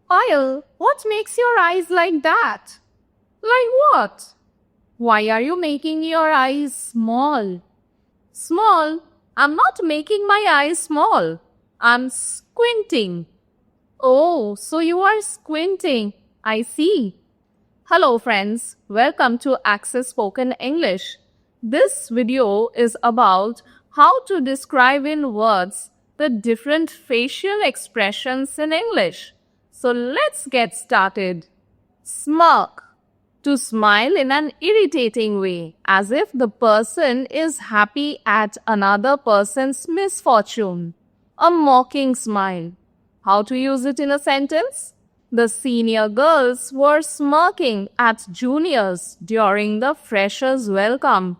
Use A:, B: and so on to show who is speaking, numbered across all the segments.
A: Payal, what makes your eyes like that? Like what? Why are you making your eyes small? Small? I'm not making my eyes small. I'm squinting. Oh, so you are squinting. I see. Hello friends, welcome to Access Spoken English. This video is about how to describe in words the different facial expressions in English. So let's get started. Smirk. To smile in an irritating way, as if the person is happy at another person's misfortune. A mocking smile. How to use it in a sentence? The senior girls were smirking at juniors during the freshers' welcome.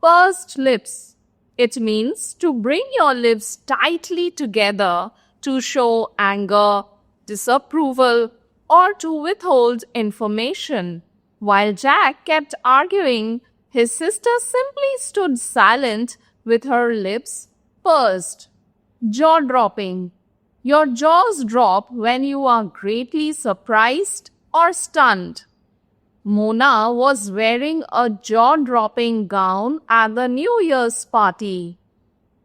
A: Pursed lips. It means to bring your lips tightly together to show anger, disapproval, or to withhold information. While Jack kept arguing, his sister simply stood silent with her lips pursed. Jaw-dropping. Your jaws drop when you are greatly surprised or stunned. Mona was wearing a jaw-dropping gown at the New Year's party.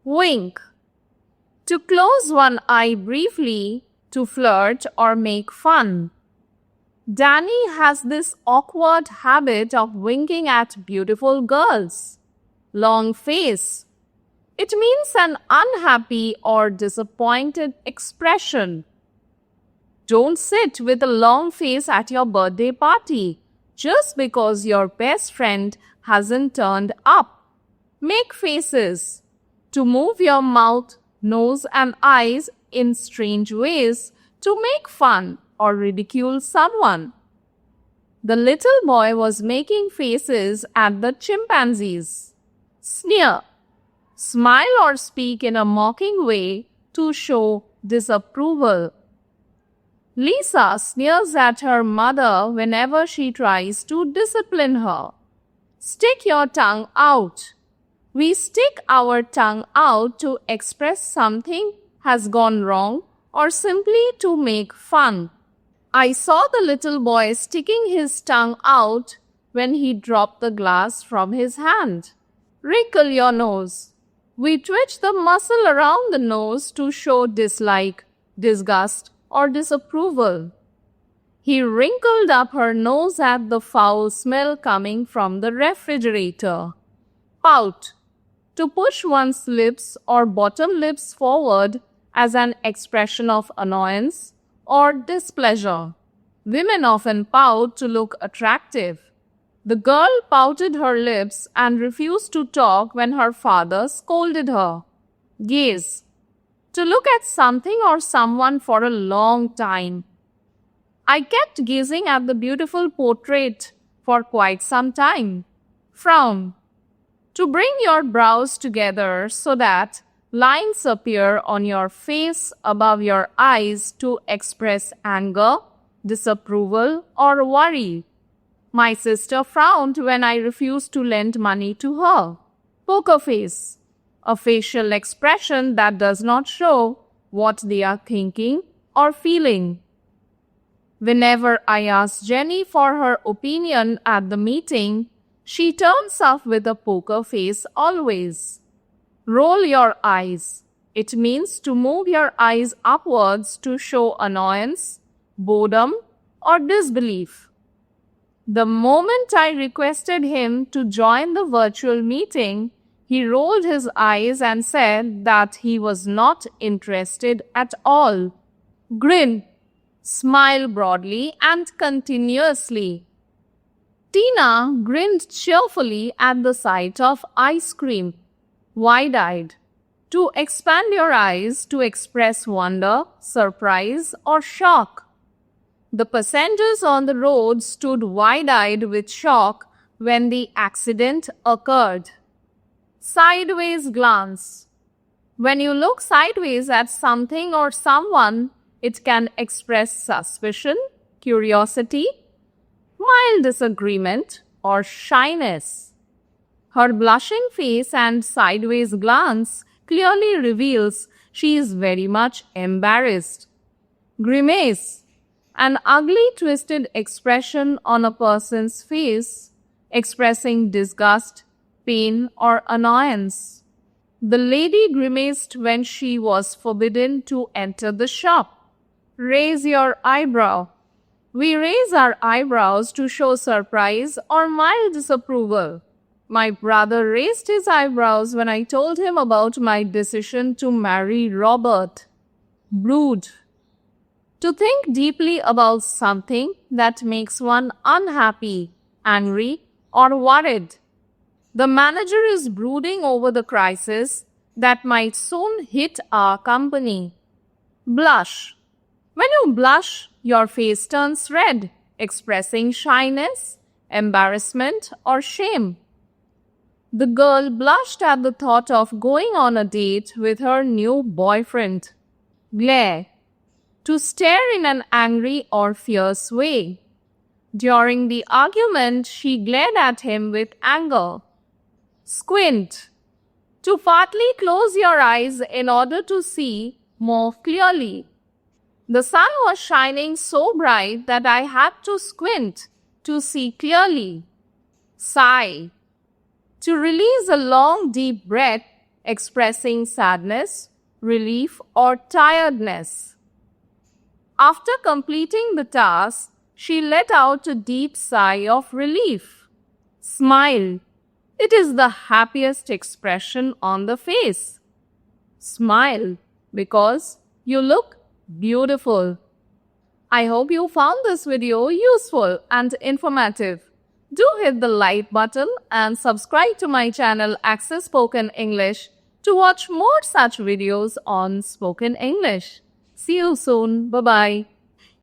A: Wink. To close one eye briefly, to flirt or make fun. Danny has this awkward habit of winking at beautiful girls. Long face. It means an unhappy or disappointed expression. Don't sit with a long face at your birthday party just because your best friend hasn't turned up. Make faces. To move your mouth, nose, and eyes in strange ways to make fun or ridicule someone. The little boy was making faces at the chimpanzees. Sneer. Smile or speak in a mocking way to show disapproval. Lisa sneers at her mother whenever she tries to discipline her. Stick your tongue out. We stick our tongue out to express something has gone wrong or simply to make fun. I saw the little boy sticking his tongue out when he dropped the glass from his hand. Wrinkle your nose. We twitch the muscle around the nose to show dislike, disgust, or disapproval. He wrinkled up her nose at the foul smell coming from the refrigerator. Pout. To push one's lips or bottom lips forward as an expression of annoyance or displeasure. Women often pout to look attractive. The girl pouted her lips and refused to talk when her father scolded her. Gaze. To look at something or someone for a long time. I kept gazing at the beautiful portrait for quite some time. Frown. To bring your brows together so that lines appear on your face above your eyes to express anger, disapproval, or worry. My sister frowned when I refused to lend money to her. Poker face. A facial expression that does not show what they are thinking or feeling. Whenever I ask Jenny for her opinion at the meeting, she turns up with a poker face always. Roll your eyes. It means to move your eyes upwards to show annoyance, boredom, or disbelief. The moment I requested him to join the virtual meeting, he rolled his eyes and said that he was not interested at all. Grin. Smile broadly and continuously. Tina grinned cheerfully at the sight of ice cream. Wide-eyed. To expand your eyes to express wonder, surprise, or shock. The passengers on the road stood wide-eyed with shock when the accident occurred. Sideways glance. When you look sideways at something or someone, it can express suspicion, curiosity, mild disagreement, or shyness. Her blushing face and sideways glance clearly reveals she is very much embarrassed. Grimace. An ugly, twisted expression on a person's face, expressing disgust, pain, or annoyance. The lady grimaced when she was forbidden to enter the shop. Raise your eyebrow. We raise our eyebrows to show surprise or mild disapproval. My brother raised his eyebrows when I told him about my decision to marry Robert. Brood. To think deeply about something that makes one unhappy, angry, or worried. The manager is brooding over the crisis that might soon hit our company. Blush. When you blush, your face turns red, expressing shyness, embarrassment, or shame. The girl blushed at the thought of going on a date with her new boyfriend. Glare. To stare in an angry or fierce way. During the argument, she glared at him with anger. Squint. To partly close your eyes in order to see more clearly. The sun was shining so bright that I had to squint to see clearly. Sigh. To release a long, deep breath, expressing sadness, relief, or tiredness. After completing the task, she let out a deep sigh of relief. Smile. It is the happiest expression on the face. Smile because you look beautiful. I hope you found this video useful and informative. Do hit the like button and subscribe to my channel Access Spoken English to watch more such videos on Spoken English. See you soon. Bye-bye.